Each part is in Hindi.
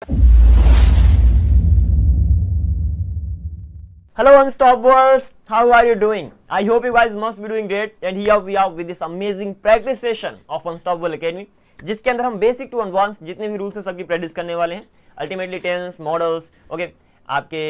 Hello Unstoppables, how are you doing? I hope you guys must be doing great and here we are with this amazing practice session of Unstoppable Academy जिसके अंदर हम बेसिक टू एडवांस जितने भी रूल्स हैं सबकी प्रैक्टिस करने वाले हैं। अल्टीमेटली टेंस, मॉडल्स, ओके, आपके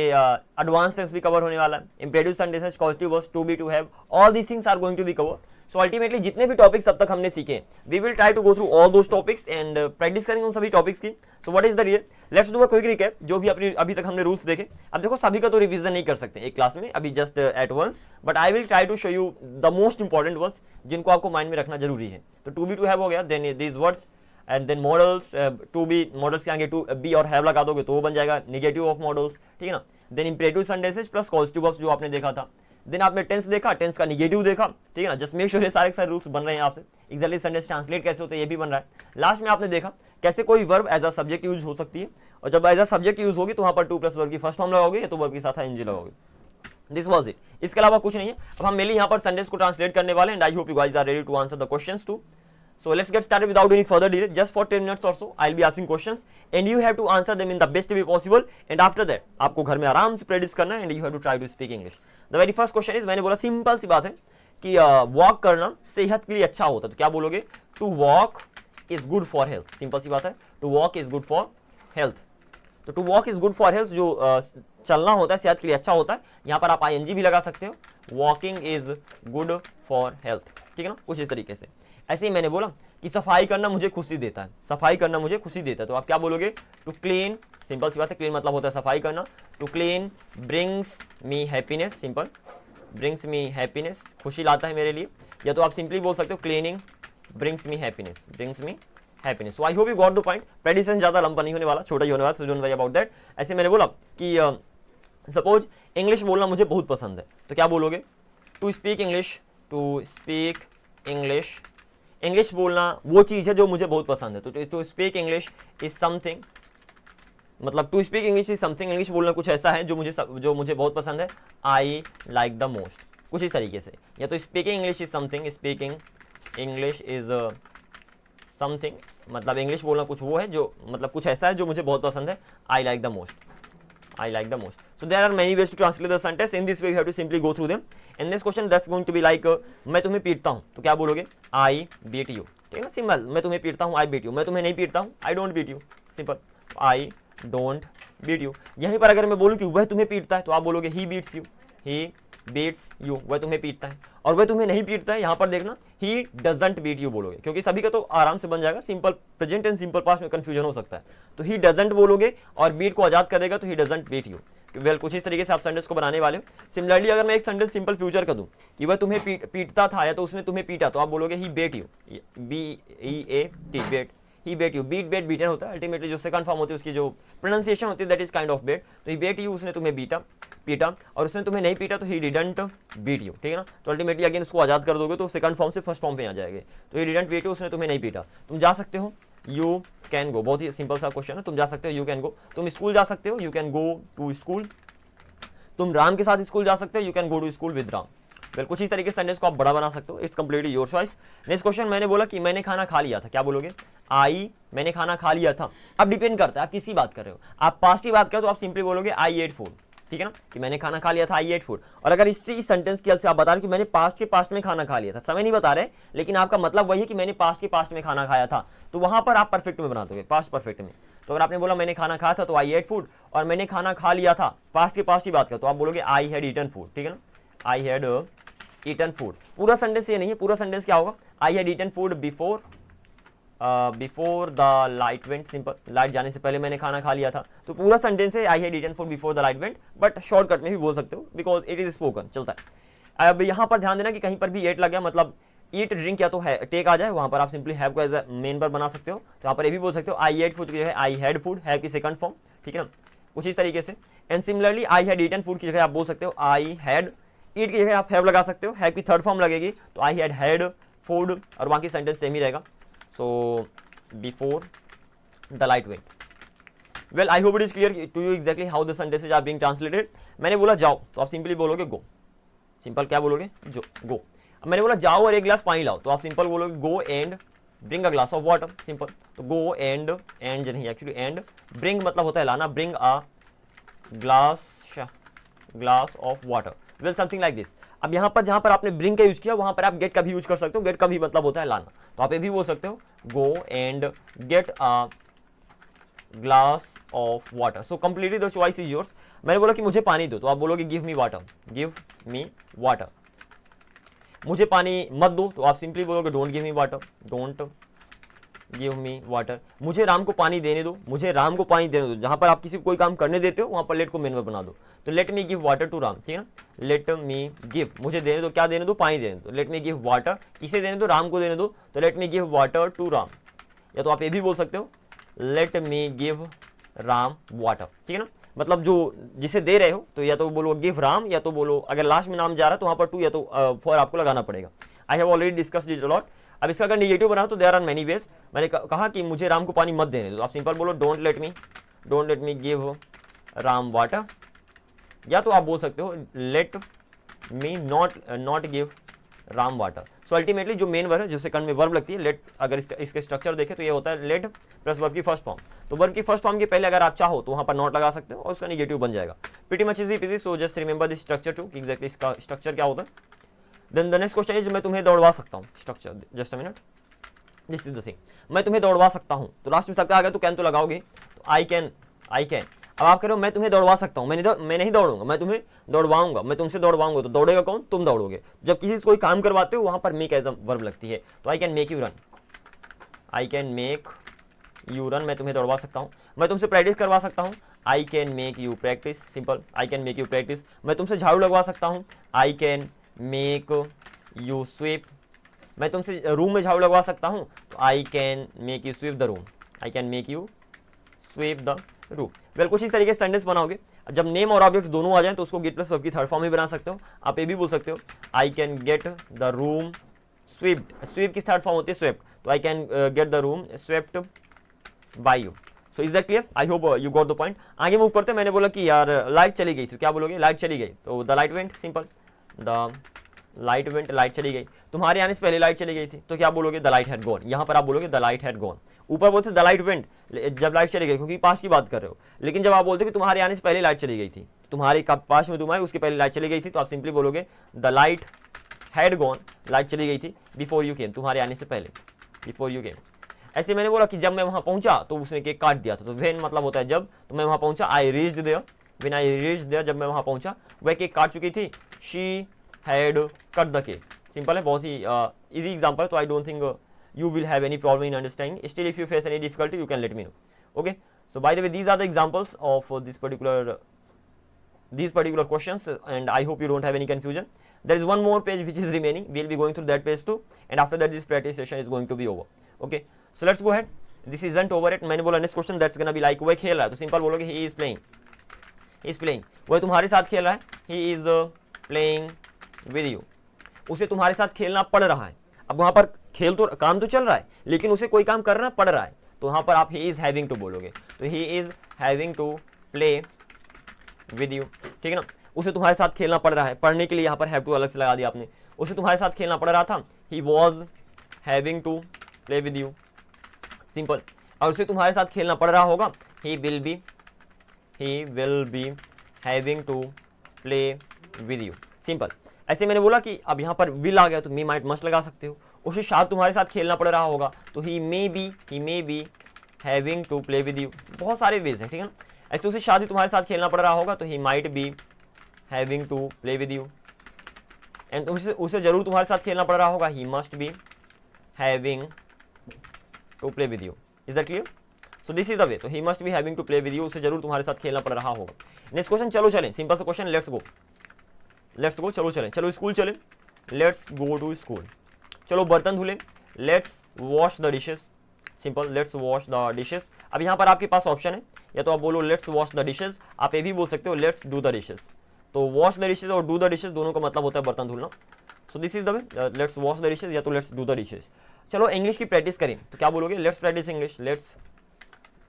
एडवांस टेंस भी कवर होने वाला है, imperative sentences, causative verbs, to be, to have, all these things are going to be cover. So ultimately जितने भी टॉपिक्स अब तक हमने सीखे we will try to go through all those topics and practice करेंगे उन सभी टॉपिक्स की। So what is the real, let's do a quick recap जो भी अभी तक हमने रूल्स देखे। अब देखो सभी का तो रिवीजन नहीं कर सकते एक क्लास में अभी just at once, but I will try to show you the most important words जिनको आपको माइंड में रखना जरूरी है। तो टू बी टू हैव हो गया, then these words and then modals, to be modals के आगे टू बी और हैव लगा दोगे तो वो बन जाएगा निगेटिव ऑफ मॉडल्स, ठीक है ना। Then imperative sentences plus positive verbs जो आपने देखा था। देन आपने टेंस देखा, टेंस का निगेटिव देखा, ठीक है ना। जस्ट मेक श्योर ये सारे रूल्स बन रहे हैं आपसे। एग्जैक्टली सेंटेंस ट्रांसलेट कैसे होते हैं ये भी बन रहा है। लास्ट में आपने देखा कैसे कोई verb as a subject use हो सकती है और जब एज अ सब्जेक्ट यूज होगी तो वहां पर टू प्लस वर्ब की फर्स्ट फॉर्म लगाओगे या तो वर्ब के साथ एनजी लगाओगे। दिस वाज इट, इसके अलावा कुछ नहीं है। अब हम मेनली यहाँ पर सेंटेंस को ट्रांसलेट करने वाले and I hope you guys are ready to answer the questions too. So let's get started without any further delay. Just for 10 minutes or so, I'll be asking questions and you have to answer them in the best way possible. And after that, आपको घर में आराम से प्रैक्टिस करना है and you have to try to speak English. The very first question is, मैंने बोला सिंपल सी बात है कि वॉक करना सेहत के लिए अच्छा होता है, तो क्या बोलोगे? To walk is good for health. Simple सी बात है, to walk is good for health. तो to walk is good for health जो चलना होता है सेहत के लिए अच्छा होता है, यहाँ पर आप ing भी लगा सकते हो। Walking is good for health, ठीक है ना, कुछ इस तरीके से। ऐसे ही मैंने बोला कि सफाई करना मुझे खुशी देता है, सफाई करना मुझे खुशी देता है, तो आप क्या बोलोगे? टू क्लीन, सिंपल सी बात है, क्लीन मतलब होता है सफाई करना। To clean brings me happiness, simple, brings me happiness, खुशी लाता है मेरे लिए। या तो आप सिंपली बोल सकते हो cleaning brings me happiness, brings me happiness. So I hope you got the point. Prediction ज्यादा लंबा नहीं होने वाला, छोटा ही होने वाला, so don't worry about that. ऐसे मैंने बोला कि सपोज इंग्लिश बोलना मुझे बहुत पसंद है, तो क्या बोलोगे? To speak English, to speak English, English बोलना वो चीज़ है जो मुझे बहुत पसंद है, तो to speak English is something, मतलब to speak English is something, English बोलना कुछ ऐसा है जो मुझे बहुत पसंद है। आई लाइक द मोस्ट, कुछ इस तरीके से। या तो speaking English is something, speaking English is something, मतलब इंग्लिश बोलना कुछ वो है जो, मतलब कुछ ऐसा है जो मुझे बहुत पसंद है। I like the most, I like the most. So there are many ways to translate the sentence. In this way, you have to simply go through them. In this question, that's going to be like, मैं तुम्हें पीटता हूँ, तो क्या बोलोगे? I beat you. ठीक है ना, सिंपल। मैं तुम्हें पीटता हूँ, I beat you. मैं तुम्हें नहीं पीटता हूँ, I don't beat you. Simple, I don't beat you. यहीं पर अगर मैं बोलूँ कि वह तुम्हें पीटता है, तो आप बोलोगे he beats you. He beats you. वह तुम्हें पीटता है। और वह तुम्हें नहीं पीटता है, यहाँ पर देखना he doesn't beat you बोलोगे, क्योंकि सभी का तो आराम से बन जाएगा। Simple present and simple past में कंफ्यूजन हो सकता है, तो he doesn't बोलोगे और beat को आजाद कर देगा तो he doesn't beat you। Well कुछ इस तरीके से आप सेंटेंस को बनाने वाले हो। सिमिलरली अगर मैं एक सेंटेंस सिंपल फ्यूचर कर दूं कि वह तुम्हें पीटता था या तो उसने तुम्हें पीटा, तो आप बोलोगे he beat you, B-E-A-T, bet, he bet you. Beat bet beaten होता है, अल्टीमेटली जो सेकंड फॉर्म होती है उसकी जो प्रोनाउंसिएशन होती है दैट इज काइंड ऑफ बेट। तो ही बेट यू, उसने तुम्हें पीटा और उसने तुम्हें नहीं पीटा तो ही डिडंट बीट यू, ठीक है ना। तो अल्टीमेटली अगेन उसको आजाद कर दोगे तो सेकंड फॉर्म से फर्स्ट फॉर्म पे आ जाएंगे। तो ही डिडंट बीट यू, उसने तुम्हें नहीं पीटा। तुम जा सकते हो, यू कैन गो, बहुत ही सिंपल सा क्वेश्चन है। तुम जा सकते हो, यू कैन गो। तुम स्कूल जा सकते हो, you can go to school. तुम राम के साथ स्कूल जा सकते हो, you can go to school with Ram. बिल्कुल कुछ इस तरीके से सेंटेंस को आप बड़ा बना सकते हो। It's completely your choice. Next question, मैंने बोला कि मैंने खाना खा लिया था, क्या बोलोगे? मैंने खाना खा लिया था। अब डिपेंड करता है आप किसी बात कर रहे हो। आप पास्ट की बात करो तो आप सिंपली बोलोगे आई एट फूड, ठीक है ना, कि मैंने खाना खा लिया था, आई एट फूड। और अगर इसी सेंटेंस की हेल्प से आप बता रहे हो कि मैंने पास्ट के पास्ट में खाना खा लिया था, समय नहीं बता रहे लेकिन आपका मतलब वही है कि मैंने पास्ट के पास्ट में खाना खाया था, तो वहां पर आप परफेक्ट में बना दोगे, पास्ट परफेक्ट में। तो अगर आपने बोला मैंने खाना खाया था तो आई एट फूड, और मैंने खाना खा लिया था पास्ट के पास्ट की बात करो तो आप बोलोगे आई हैड ईटन फूड, ठीक है ना, आई हैड ईटन फूड। पूरा सेंटेंस ये नहीं है, पूरा सेंटेंस क्या होगा? I had eaten food before the light went. Simple, light जाने से पहले मैंने खाना खा लिया था। तो पूरा सेंटेंस है I had eaten food before the light went, but shortcut में भी बोल सकते हो बिकॉज इट इज स्पोकन, चलता है। अब यहाँ पर ध्यान देना कि कहीं पर भी एट लग गया, मतलब ईट ड्रिंक या तो है टेक आ जाए, वहां पर आप सिंपली हैव को एज अ मेन पर बना सकते हो। तो यहाँ पर ये भी बोल सकते हो आई एट फूड की जगह आई हैड फूड, हैव की सेकंड फॉर्म, ठीक है ना, कुछ इस तरीके से। And similarly I had eaten food की जगह आप बोल सकते हो आई हैड, ईट की जगह आप हैव लगा सकते हो, हैव की थर्ड फॉर्म लगेगी तो आई हैड फूड, और बाकी सेंटेंस सेम ही रहेगा। So before the light went. Well I hope it is clear to you exactly how the sentences are being translated. मैंने बोला जाओ तो आप सिंपली बोलोगे गो, सिंपल क्या बोलोगे? जो गो। अब मैंने बोला जाओ और एक गिलास पानी लाओ, तो आप सिंपल बोलोगे go and bring a glass of water, simple. तो गो एंड नहीं एक्चुअली एंड, ब्रिंग मतलब होता है लाना, bring a glass of water, well something like this. अब यहाँ पर जहाँ पर आपने ब्रिंग का यूज किया वहाँ पर आप गेट का भी यूज कर सकते हो, गेट का भी मतलब होता है लाना, तो आप ये भी बोल सकते हो go and get a glass of water. So completely the choice is yours. मैंने बोला कि मुझे पानी दो, तो आप बोलोगे give me water, give me water. मुझे पानी मत दो, तो आप सिंपली बोलोगे don't give me water, don't give me water. मुझे राम को पानी देने दो, मुझे राम को पानी देने दो। जहां पर आप किसी को कोई काम करने देते हो वहां पर लेट को मेन वर्ब बना दो, तो let me give water to Ram, ठीक है ना। लेट मी गिव, मुझे देने दो, क्या देने दो, पानी देने दो। लेट मी गिव वाटर, किसे देने दो, राम को देने दो, तो let me give water to Ram. या तो आप ये भी बोल सकते हो let me give Ram water, ठीक है ना। मतलब जो जिसे दे रहे हो तो या तो बोलो गिव राम, या तो बोलो अगर लास्ट में नाम जा रहा है तो वहां पर टू या तो फॉर आपको लगाना पड़ेगा। आई have already discuss this a lot. अब इसका अगर नेगेटिव बनाओ तो देयर आर मेनी वेज। मैंने कहा कि मुझे राम को पानी मत देने दो, आप सिंपल बोलो don't let me give Ram water. या तो आप बोल सकते हो let me not give Ram water. So ultimately जो मेन वर्ब है, जो सेकंड में वर्ब लगती है लेट, अगर इसके स्ट्रक्चर देखें तो ये होता है लेट प्लस वर्ब की फर्स्ट फॉर्म। तो वर्ब की फर्स्ट फॉर्म के पहले अगर आप चाहो तो वहां पर नॉट लगा सकते हो और उसका नेगेटिव बन जाएगा। Pretty much easy peasy. So just remember this structure to, exactly इसका स्ट्रक्चर क्या होता है। Then the next question is मैं तुम्हें दौड़वा सकता हूँ। Structure just a minute, this is the thing, मैं तुम्हें दौड़वा सकता हूँ। तो लास्ट में सकता आ गया तो कैन तो लगाओगे, तो आई कैन। अब आप कह रहे हो मैं तुम्हें दौड़वा सकता हूँ, मैं नहीं दौड़ूंगा, मैं तुम्हें दौड़वाऊंगा, मैं तुमसे दौड़वाऊंगा। तो दौड़ेगा कौन, तुम दौड़ोगे। जब किसी से कोई काम करवाते हो वहां पर मेक एज अ वर्ब लगती है। तो I can make you run, I can make you run, मैं तुम्हें दौड़वा सकता हूँ। मैं तुमसे प्रैक्टिस करवा सकता हूँ, I can make you practice, simple, I can make you practice. मैं तुमसे झाड़ू लगवा सकता हूँ, I can make you sweep. मैं तुमसे रूम में झाड़ू लगवा सकता हूँ, तो I can make you sweep the room, I can make you sweep the room. Well कुछ इस तरीके से सेंटेंस बनाओगे। जब नेम और ऑब्जेक्ट दोनों आ जाए तो उसको गेट प्लस वर्ब की थर्ड फॉर्म भी बना सकते हो। आप ये भी बोल सकते हो I can get the room swept. Sweep की थर्ड फॉर्म होती है स्वेप्ट, तो I can get the room swept by you. So is that clear? I hope you got the point. आगे मूव करते हैं। मैंने बोला कि यार लाइट चली गई, तो क्या बोलोगे, लाइट चली गई, तो the light went, simple, the light went, light चली गई। तुम्हारे आने से पहले लाइट चली गई थी, तो क्या बोलोगे, द लाइट हैड गॉन। यहाँ पर आप बोलोगे द लाइट हैड गॉन। ऊपर बोलते द लाइट वेंट जब लाइट चली गई, क्योंकि पास की बात कर रहे हो। लेकिन जब आप बोलते कि तुम्हारे आने से पहले लाइट चली गई थी, तुम्हारे पास में तुम आए उसके पहले लाइट चली गई थी, तो आप सिंपली बोलोगे the light had gone, light चली गई थी बिफोर यू केम, तुम्हारे आने से पहले, बिफोर यू केम। ऐसे मैंने बोला कि जब मैं वहां पहुंचा तो उसने केक काट दिया था, तो व्हेन मतलब होता है जब, तो मैं वहां पहुंचा, I reached there, when I reached there, जब मैं वहां पहुंचा वह केक काट चुकी थी, she had cut the cake. Simple है, बहुत ही इजी एग्जांपल, तो I don't think you will have any problem in understanding. Still, if you face any difficulty, you can let me know. Okay, so by the way, these are the examples of these particular questions, and I hope you don't have any confusion. There is one more page which is remaining. We'll be going through that page too, and after that this practice session is going to be over. Okay, so let's go ahead. This isn't over yet. मैंने बोला next question that's gonna be like वह खेल रहा है, तो सिंपल बोलोगे he is playing, वह तुम्हारे साथ खेल रहा है, he is playing with you, उसे तुम्हारे साथ खेलना पड़ रहा है। अब वहां पर खेल तो काम तो चल रहा है, लेकिन उसे कोई काम करना पड़ रहा है, तो वहां पर आप ही इज हैविंग टू बोलोगे, तो he is having to play with you, ठीक है ना। उसे तुम्हारे साथ खेलना पड़ रहा है, पढ़ने के लिए यहाँ पर हैव टू अलग से लगा दिया आपने। उसे तुम्हारे साथ खेलना पड़ रहा था, he was having to play with you, simple. और उसे तुम्हारे साथ खेलना पड़ रहा होगा, he will be having to play with you, simple. ऐसे मैंने बोला कि अब यहाँ पर विल आ गया तो मी माइट मस्ट लगा सकते हो। उसे शायद तुम्हारे साथ खेलना पड़ रहा होगा, तो he may be having to play with you. बहुत सारे वेज हैं, ठीक है ना। ऐसे उसे शायद तुम्हारे साथ खेलना पड़ रहा होगा, तो he might be having to play with you. And उसे जरूर तुम्हारे साथ खेलना पड़ रहा होगा, he must be having to play with you. Is that clear? So this is the way, तो he must be having to play with you, उसे जरूर तुम्हारे साथ खेलना पड़ रहा होगा। नेक्स्ट क्वेश्चन, चलो चलें, सिंपल सा क्वेश्चन, लेट्स गो, चलो चलें, चलो स्कूल चलें, लेट्स गो टू स्कूल। चलो बर्तन धुलें, let's wash the dishes, simple, let's wash the dishes. अब यहाँ पर आपके पास ऑप्शन है, या तो आप बोलो लेट्स वॉश द डिशेस, आप ये भी बोल सकते हो लेट्स डू द डिशेस। तो वॉश द डिशेस और डू द डिशेस दोनों का मतलब होता है बर्तन धुलना। सो this is the way, let's wash the dishes या तो लेट्स डू द डिशेस। चलो इंग्लिश की प्रैक्टिस करें, तो क्या बोलोगे, let's practice English, let's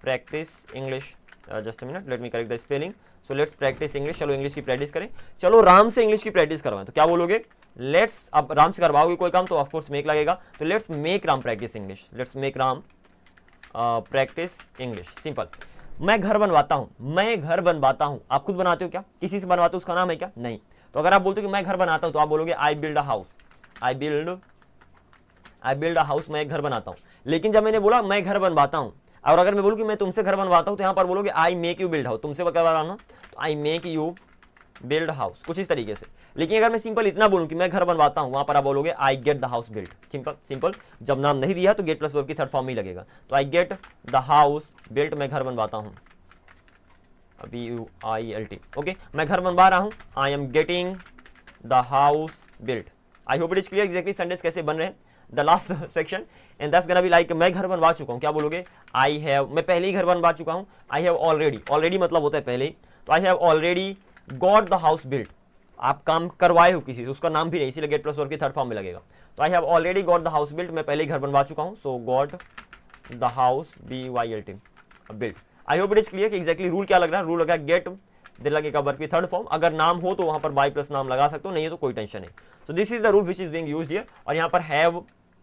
practice English. Just a minute, let me correct the spelling. So let's practice English, चलो इंग्लिश की प्रैक्टिस करें। चलो राम से इंग्लिश की प्रैक्टिस करवाएं, तो क्या बोलोगे, लेट्स, अब राम से करवाओगे कोई काम तो ऑफकोर्स मेक लगेगा, तो let's make Ram practice English, let's make Ram practice English. Simple. मैं घर बनवाता हूं, मैं घर बनवाता हूं, आप खुद बनाते हो क्या? किसी से बनवाते हो, उसका नाम है क्या? नहीं। तो अगर आप बोलते हो कि मैं घर बनाता हूं तो आप बोलोगे I build a house, I build a house, मैं एक घर बनाता हूं। लेकिन जब मैंने बोला मैं घर बनवाता हूं, और अगर मैं बोलूं कि मैं तुमसे घर बनवाता हूं, तो यहां पर बोलोगे I make you build house, तुमसे क्या बनाना, तो I make you build house, कुछ इस तरीके से। लेकिन अगर मैं सिंपल इतना बोलूं कि मैं घर बनवाता हूं, वहां पर आप बोलोगे I get the house build. Simple simple. जब नाम नहीं दिया तो गेट प्लस वर्ब की थर्ड फॉर्म ही लगेगा, तो I get the house built, मैं घर बनवाता हूं, BUILT। ओके, मैं घर बनवा रहा हूं, I am getting the house built. I hope it is clear exactly sentence कैसे बन रहे हैं। The last section and that's gonna be like, मैं घर बनवा चुका हूं, क्या बोलोगे? आई हैव, मैं पहले ही घर बनवा चुका हूं। आई हैव ऑलरेडी, ऑलरेडी मतलब होता है पहले ही, तो I have already got the house built, आप काम करवाए हो किसी से, उसका नाम भी नहीं, इसीलिए गेट प्लस वर्ब की थर्ड फॉर्म में लगेगा। तो I have already got the house built, मैं पहले ही घर बनवा चुका हूं, सो got the house BYLT built. I hope it is clear कि एग्जैक्टली रूल क्या लग रहा है। रूल लगा गेट, देन लगेगा वर्ब की थर्ड फॉर्म, अगर नाम हो तो वहां पर बाय प्लस नाम लगा सकते हो, नहीं है तो कोई टेंशन नहीं। सो this is the rule which is being used here. और यहाँ पर हैव,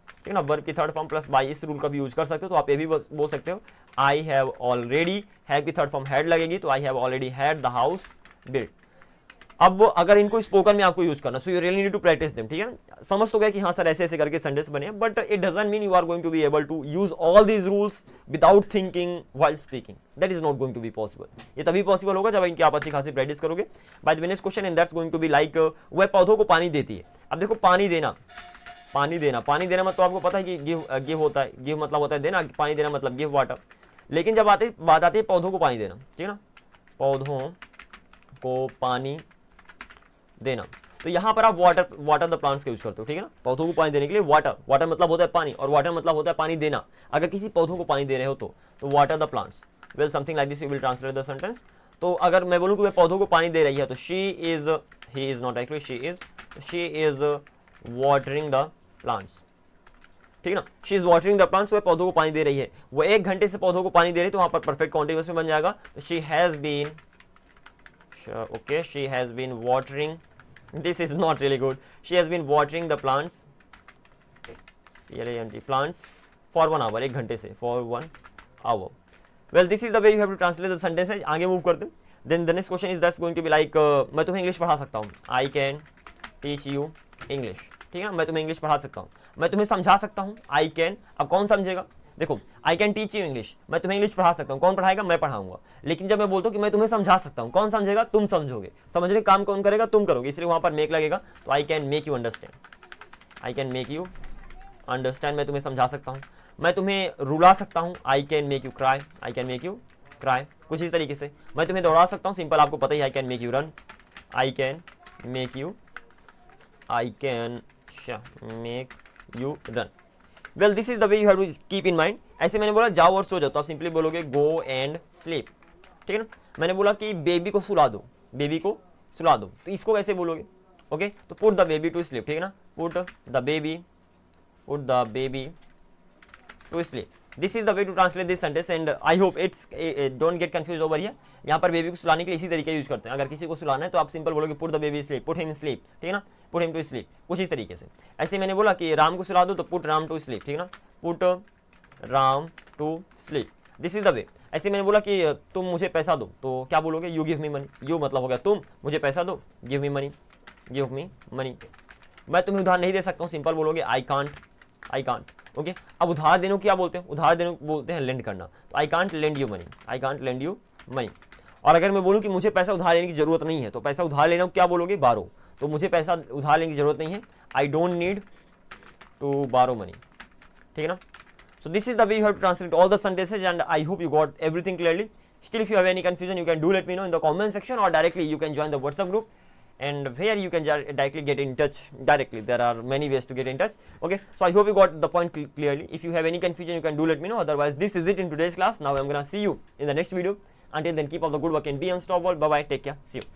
ठीक है ना, वर्ब की थर्ड फॉर्म प्लस बाय, इस रूल का भी यूज कर सकते हो। तो आप ये भी बोल सकते हो आई हैव ऑलरेडी, हैव की थर्ड फॉर्म हैड लगेगी, तो I have already had the house built. अब अगर इनको स्पोकन में आपको यूज करना, so you really need to practice them, ठीक है ना। समझ तो गए कि हाँ सर ऐसे ऐसे करके सेंटेंस बने, but it doesn't mean you are going to be able to use all these rules without thinking while speaking, that is not going to be possible. ये तभी पॉसिबल होगा जब इनकी आप अच्छी खासी प्रैक्टिस करोगे। By the way next question, and that's going to be like, वह पौधों को पानी देती है। अब देखो पानी देना, पानी देना, पानी देना मतलब आपको पता है कि गिव होता है, गिव मतलब होता है देना, पानी देना मतलब गिव वाटर। लेकिन जब बात आती है पौधों को पानी देना, ठीक है ना, पौधों को पानी देना, तो यहां पर आप वाटर द प्लांट्स का यूज करते हो, ठीक है ना। पौधों को पानी देने के लिए वाटर, वाटर मतलब होता है पानी, और वाटर मतलब होता है पानी देना। अगर किसी पौधों को पानी दे रहे हो तो water the plants, well something like this you will translate the sentence. तो अगर मैं बोलूं कि वह पौधों को पानी दे रही है, तो she is, he is not actually, she is watering the plants, ठीक है ना। She is watering the plants, वह पौधों को पानी दे रही है, वो 1 घंटे से पौधों को पानी दे रही है, तो वहां पर परफेक्ट कॉन्टिन्यूअस में बन जाएगा। तो she has been, okay, she has been watering, this is not really good, she has been watering the plants, plants for 1 hour, 1 घंटे से, for 1 hour। well this is the way you have to translate the sentence। आगे मूव करते हैं। then the next question is that's going to be like, मैं तुम्हें इंग्लिश पढ़ा सकता हूँ, I can teach you English, ठीक है ना, मैं तुम्हें इंग्लिश पढ़ा सकता हूँ। मैं तुम्हें समझा सकता हूँ, I can, अब कौन समझेगा? देखो, I can teach you English, मैं तुम्हें इंग्लिश पढ़ा सकता हूँ, कौन पढ़ाएगा? मैं पढ़ाऊंगा। लेकिन जब मैं बोलता हूँ कि मैं तुम्हें समझा सकता हूँ, कौन समझेगा? तुम समझोगे। समझने काम कौन करेगा? तुम करोगे, इसलिए वहां पर मेक लगेगा। तो I can make you understand, I can make you understand, मैं तुम्हें समझा सकता हूँ। मैं तुम्हें रुला सकता हूँ, I can make you cry, I can make you cry, कुछ इस तरीके से। मैं तुम्हें दौड़ा सकता हूँ, सिंपल आपको पता ही, I can make you run, I can make you, I can make you run. Well this is the way you have to keep in mind. ऐसे मैंने बोला जाओ और सो जाओ, तो आप सिंपली बोलोगे गो एंड स्लीप, ठीक है ना। मैंने बोला कि बेबी को सुला दो, बेबी को सुला दो, तो इसको कैसे बोलोगे? ओके, तो put the baby to sleep, ठीक है ना, put the baby to sleep. This is the way to translate this sentence and I hope it's don't get confuse over here. यहाँ पर बेबी को सुलाने के लिए इसी तरीके यूज करते हैं। अगर किसी को सुलाना है तो आप सिंपल बोलोगे put the baby sleep, put him sleep, ठीक है ना, पुट हिम टू स्लीप, कुछ इस तरीके से। ऐसे मैंने बोला कि राम को सुला दो, तो पुट राम टू स्लीप, ठीक है ना, put Ram to sleep, this is the way. ऐसे मैंने बोला कि तुम मुझे पैसा दो, तो क्या बोलोगे? You give me money, you मतलब हो गया तुम, मुझे पैसा दो, give me money, give me money. मैं तुम्हें उधार नहीं दे सकता हूँ, सिंपल बोलोगे I can't, I can't, okay. अब उधार देने को क्या बोलते हैं? उधार देने को बोलते हैं लेंड करना, तो I can't lend you money, I can't lend you money. और अगर मैं बोलूँ कि मुझे पैसा उधार लेने की जरूरत नहीं है, तो पैसा उधार लेना को क्या बोलोगे? बारो, तो मुझे पैसा उधार लेने की जरूरत नहीं है, आई डोंट नीड टू बारो मनी, ठीक है ना। So this is the way you have to translate all the sentences and I hope you got everything clearly. Still if you have any confusion you can do let me know in the comment section or directly you can join the WhatsApp group and where you can directly get in touch directly. There are many ways to get in touch. Okay, so I hope you got the point clearly. If you have any confusion you can do let me know. Otherwise this is it in today's class. Now I'm gonna see you in the next video. Until then keep up the good work and be unstoppable. Bye bye, take care, see you.